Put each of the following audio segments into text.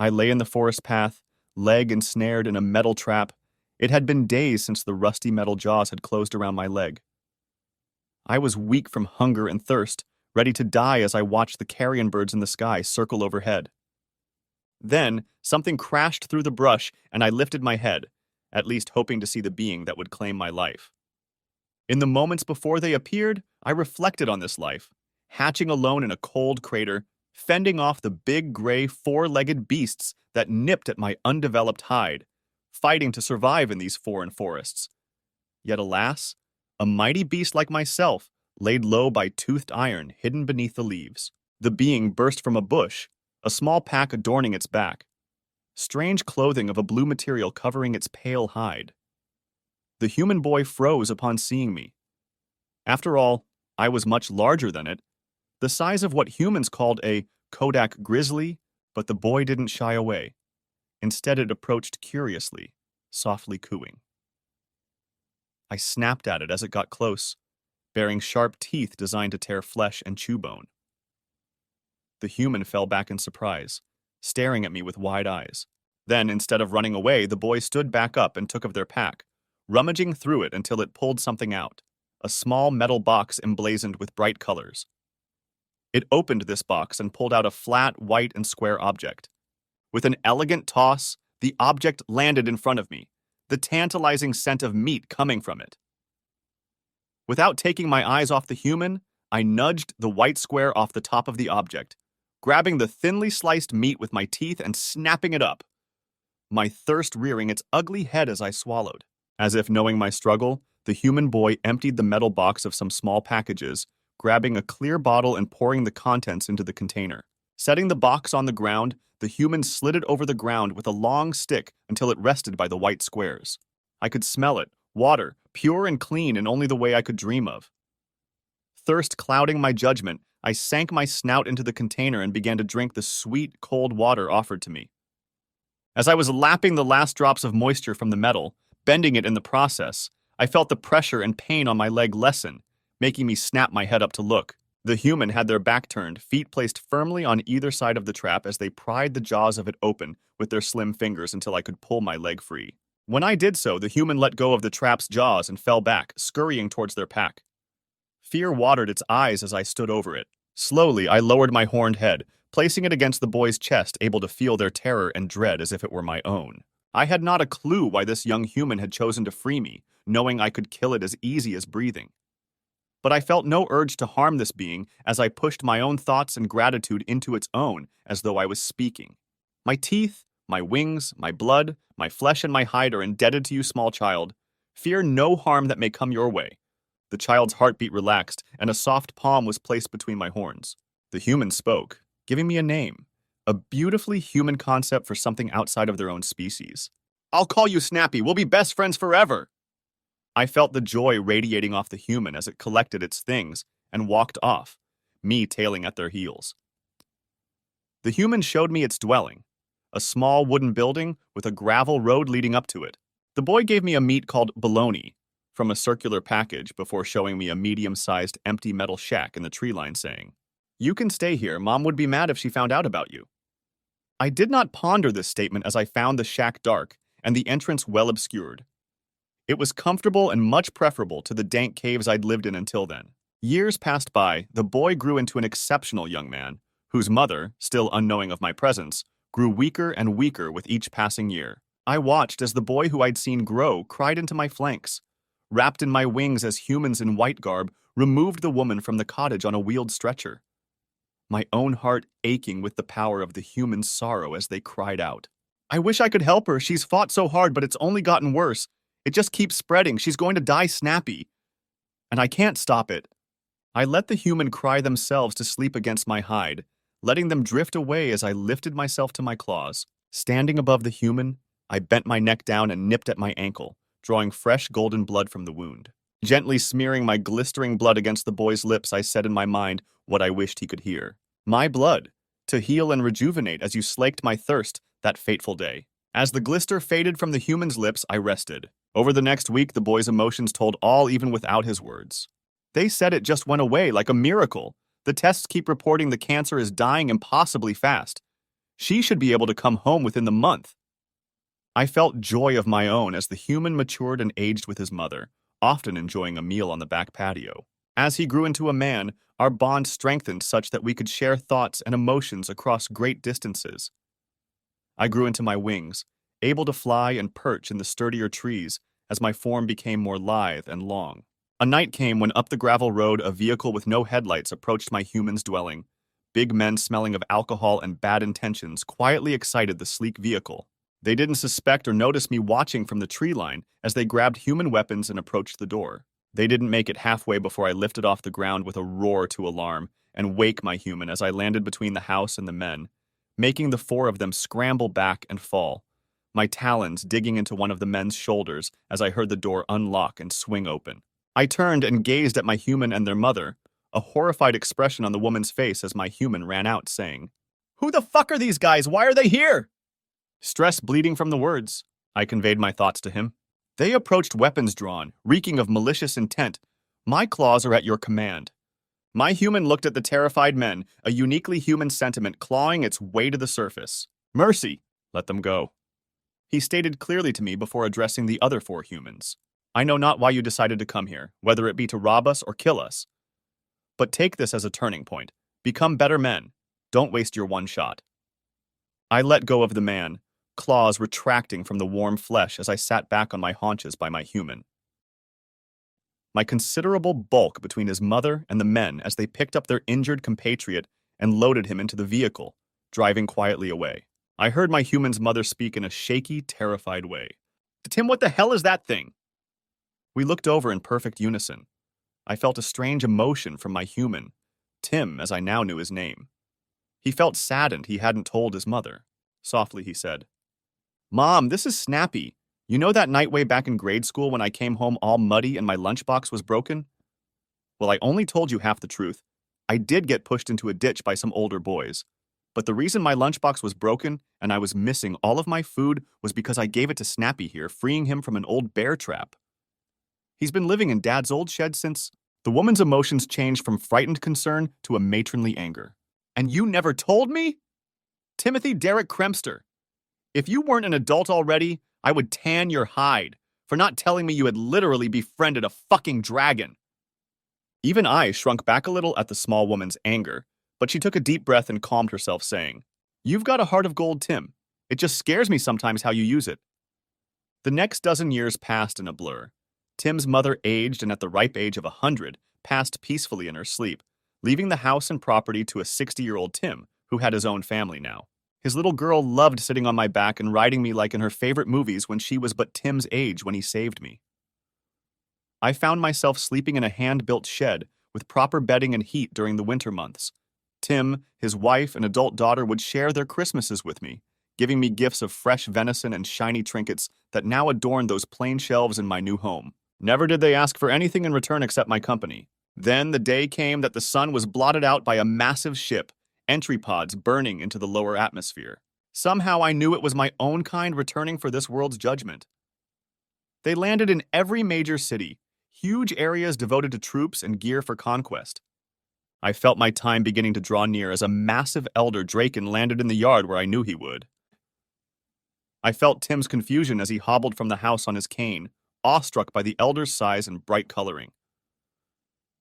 I lay in the forest path, leg ensnared in a metal trap. It had been days since the rusty metal jaws had closed around my leg. I was weak from hunger and thirst, ready to die as I watched the carrion birds in the sky circle overhead. Then, something crashed through the brush, and I lifted my head, at least hoping to see the being that would claim my life. In the moments before they appeared, I reflected on this life, hatching alone in a cold crater, fending off the big gray four-legged beasts that nipped at my undeveloped hide, fighting to survive in these foreign forests. Yet alas, a mighty beast like myself, laid low by toothed iron hidden beneath the leaves. The being burst from a bush, a small pack adorning its back, strange clothing of a blue material covering its pale hide. The human boy froze upon seeing me. After all, I was much larger than it, the size of what humans called a Kodak grizzly, but the boy didn't shy away. Instead, it approached curiously, softly cooing. I snapped at it as it got close, bearing sharp teeth designed to tear flesh and chew bone. The human fell back in surprise, staring at me with wide eyes. Then, instead of running away, the boys stood back up and took of their pack, rummaging through it until it pulled something out, a small metal box emblazoned with bright colors. It opened this box and pulled out a flat, white, and square object. With an elegant toss, the object landed in front of me, the tantalizing scent of meat coming from it. Without taking my eyes off the human, I nudged the white square off the top of the object, grabbing the thinly sliced meat with my teeth and snapping it up, my thirst rearing its ugly head as I swallowed. As if knowing my struggle, the human boy emptied the metal box of some small packages, grabbing a clear bottle and pouring the contents into the container. Setting the box on the ground, the human slid it over the ground with a long stick until it rested by the white squares. I could smell it, water, pure and clean in only the way I could dream of. Thirst clouding my judgment, I sank my snout into the container and began to drink the sweet, cold water offered to me. As I was lapping the last drops of moisture from the metal, bending it in the process, I felt the pressure and pain on my leg lessen, making me snap my head up to look. The human had their back turned, feet placed firmly on either side of the trap as they pried the jaws of it open with their slim fingers until I could pull my leg free. When I did so, the human let go of the trap's jaws and fell back, scurrying towards their pack. Fear watered its eyes as I stood over it. Slowly, I lowered my horned head, placing it against the boy's chest, able to feel their terror and dread as if it were my own. I had not a clue why this young human had chosen to free me, knowing I could kill it as easy as breathing. But I felt no urge to harm this being as I pushed my own thoughts and gratitude into its own as though I was speaking. My teeth, my wings, my blood, my flesh and my hide are indebted to you, small child. Fear no harm that may come your way. The child's heartbeat relaxed, and a soft palm was placed between my horns. The human spoke, giving me a name, a beautifully human concept for something outside of their own species. I'll call you Snappy. We'll be best friends forever. I felt the joy radiating off the human as it collected its things and walked off, me tailing at their heels. The human showed me its dwelling, a small wooden building with a gravel road leading up to it. The boy gave me a meat called bologna from a circular package before showing me a medium-sized empty metal shack in the tree line, saying, "You can stay here. Mom would be mad if she found out about you." I did not ponder this statement as I found the shack dark and the entrance well obscured. It was comfortable and much preferable to the dank caves I'd lived in until then. Years passed by, the boy grew into an exceptional young man, whose mother, still unknowing of my presence, grew weaker and weaker with each passing year. I watched as the boy who I'd seen grow cried into my flanks, wrapped in my wings as humans in white garb removed the woman from the cottage on a wheeled stretcher. My own heart aching with the power of the human sorrow as they cried out. "I wish I could help her. She's fought so hard, but it's only gotten worse. It just keeps spreading. She's going to die snappy. And I can't stop it." I let the human cry themselves to sleep against my hide, letting them drift away as I lifted myself to my claws. Standing above the human, I bent my neck down and nipped at my ankle, drawing fresh golden blood from the wound. Gently smearing my glistering blood against the boy's lips, I said in my mind what I wished he could hear. "My blood, to heal and rejuvenate as you slaked my thirst that fateful day." As the glister faded from the human's lips, I rested. Over the next week, the boy's emotions told all even without his words. They said it just went away like a miracle. The tests keep reporting the cancer is dying impossibly fast. She should be able to come home within the month. I felt joy of my own as the human matured and aged with his mother, often enjoying a meal on the back patio. As he grew into a man, our bond strengthened such that we could share thoughts and emotions across great distances. I grew into my wings, able to fly and perch in the sturdier trees as my form became more lithe and long. A night came when up the gravel road a vehicle with no headlights approached my human's dwelling. Big men smelling of alcohol and bad intentions quietly excited the sleek vehicle. They didn't suspect or notice me watching from the tree line as they grabbed human weapons and approached the door. They didn't make it halfway before I lifted off the ground with a roar to alarm and wake my human as I landed between the house and the men, making the four of them scramble back and fall, my talons digging into one of the men's shoulders as I heard the door unlock and swing open. I turned and gazed at my human and their mother, a horrified expression on the woman's face as my human ran out, saying, "Who the fuck are these guys? Why are they here?" Stress bleeding from the words, I conveyed my thoughts to him. They approached weapons drawn, reeking of malicious intent. My claws are at your command. My human looked at the terrified men, a uniquely human sentiment clawing its way to the surface. Mercy, let them go. He stated clearly to me before addressing the other four humans. I know not why you decided to come here, whether it be to rob us or kill us. But take this as a turning point. Become better men. Don't waste your one shot. I let go of the man, claws retracting from the warm flesh as I sat back on my haunches by my human. My considerable bulk between his mother and the men as they picked up their injured compatriot and loaded him into the vehicle, driving quietly away. I heard my human's mother speak in a shaky, terrified way. Tim, what the hell is that thing? We looked over in perfect unison. I felt a strange emotion from my human, Tim, as I now knew his name. He felt saddened he hadn't told his mother. Softly he said, "Mom, this is Snappy. You know that night way back in grade school when I came home all muddy and my lunchbox was broken? Well, I only told you half the truth. I did get pushed into a ditch by some older boys. But the reason my lunchbox was broken and I was missing all of my food was because I gave it to Snappy here, freeing him from an old bear trap. He's been living in Dad's old shed since." The woman's emotions changed from frightened concern to a matronly anger. "And you never told me? Timothy Derek Kremster, if you weren't an adult already, I would tan your hide for not telling me you had literally befriended a fucking dragon." Even I shrunk back a little at the small woman's anger, but she took a deep breath and calmed herself, saying, "You've got a heart of gold, Tim. It just scares me sometimes how you use it." The next dozen years passed in a blur. Tim's mother, aged and at the ripe age of 100, passed peacefully in her sleep, leaving the house and property to a 60-year-old Tim, who had his own family now. His little girl loved sitting on my back and riding me like in her favorite movies when she was but Tim's age when he saved me. I found myself sleeping in a hand-built shed with proper bedding and heat during the winter months. Tim, his wife, and adult daughter would share their Christmases with me, giving me gifts of fresh venison and shiny trinkets that now adorned those plain shelves in my new home. Never did they ask for anything in return except my company. Then the day came that the sun was blotted out by a massive ship, entry pods burning into the lower atmosphere. Somehow I knew it was my own kind returning for this world's judgment. They landed in every major city, huge areas devoted to troops and gear for conquest. I felt my time beginning to draw near as a massive elder Draken landed in the yard where I knew he would. I felt Tim's confusion as he hobbled from the house on his cane, awestruck by the elder's size and bright coloring.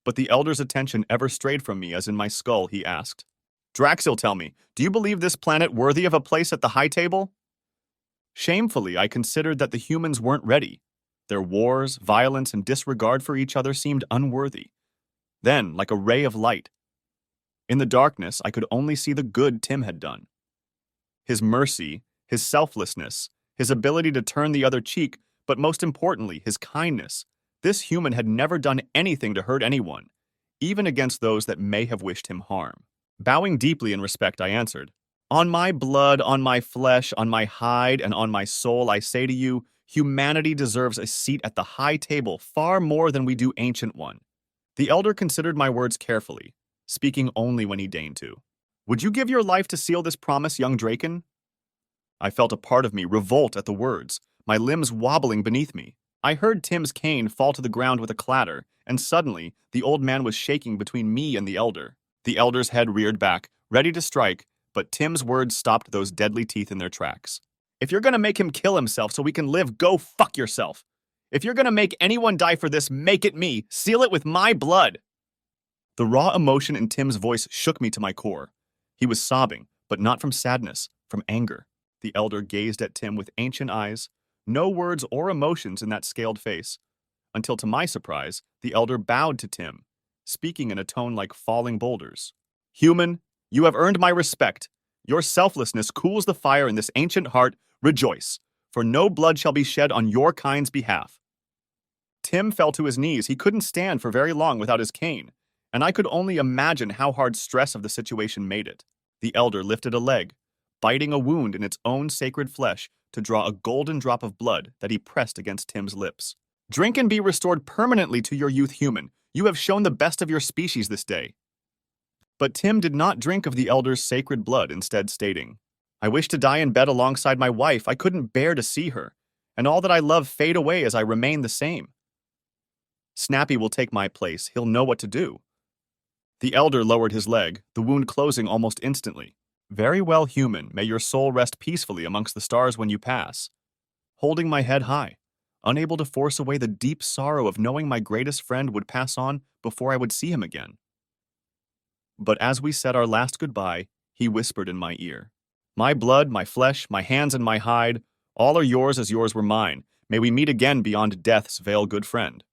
But the elder's attention ever strayed from me as in my skull he asked, "Draxil, tell me, do you believe this planet worthy of a place at the high table?" Shamefully, I considered that the humans weren't ready. Their wars, violence, and disregard for each other seemed unworthy. Then, like a ray of light, in the darkness, I could only see the good Tim had done. His mercy, his selflessness, his ability to turn the other cheek, but most importantly, his kindness. This human had never done anything to hurt anyone, even against those that may have wished him harm. Bowing deeply in respect, I answered, "On my blood, on my flesh, on my hide, and on my soul, I say to you, humanity deserves a seat at the high table far more than we do Ancient One." The elder considered my words carefully, speaking only when he deigned to. "Would you give your life to seal this promise, young Draken?" I felt a part of me revolt at the words, my limbs wobbling beneath me. I heard Tim's cane fall to the ground with a clatter, and suddenly, the old man was shaking between me and the elder. The elder's head reared back, ready to strike, But Tim's words stopped those deadly teeth in their tracks. If you're gonna make him kill himself so we can live, go fuck yourself. If you're gonna make anyone die for this, make it me. Seal it with my blood. The raw emotion in Tim's voice shook me to my core. He was sobbing, but not from sadness, from anger. The elder gazed at Tim with ancient eyes, no words or emotions in that scaled face, until to my surprise, the elder bowed to Tim, speaking in a tone like falling boulders. Human, you have earned my respect. Your selflessness cools the fire in this ancient heart. Rejoice, for no blood shall be shed on your kind's behalf. Tim fell to his knees. He couldn't stand for very long without his cane, and I could only imagine how hard stress of the situation made it. The elder lifted a leg, biting a wound in its own sacred flesh to draw a golden drop of blood that he pressed against Tim's lips. Drink and be restored permanently to your youth, human. You have shown the best of your species this day. But Tim did not drink of the elder's sacred blood, instead stating, I wish to die in bed alongside my wife. I couldn't bear to see her, and all that I love fade away as I remain the same. Snappy will take my place. He'll know what to do. The elder lowered his leg, the wound closing almost instantly. Very well, human. May your soul rest peacefully amongst the stars when you pass. Holding my head high, unable to force away the deep sorrow of knowing my greatest friend would pass on before I would see him again. But as we said our last goodbye, he whispered in my ear, My blood, my flesh, my hands and my hide, all are yours as yours were mine. May we meet again beyond death's veil, good friend.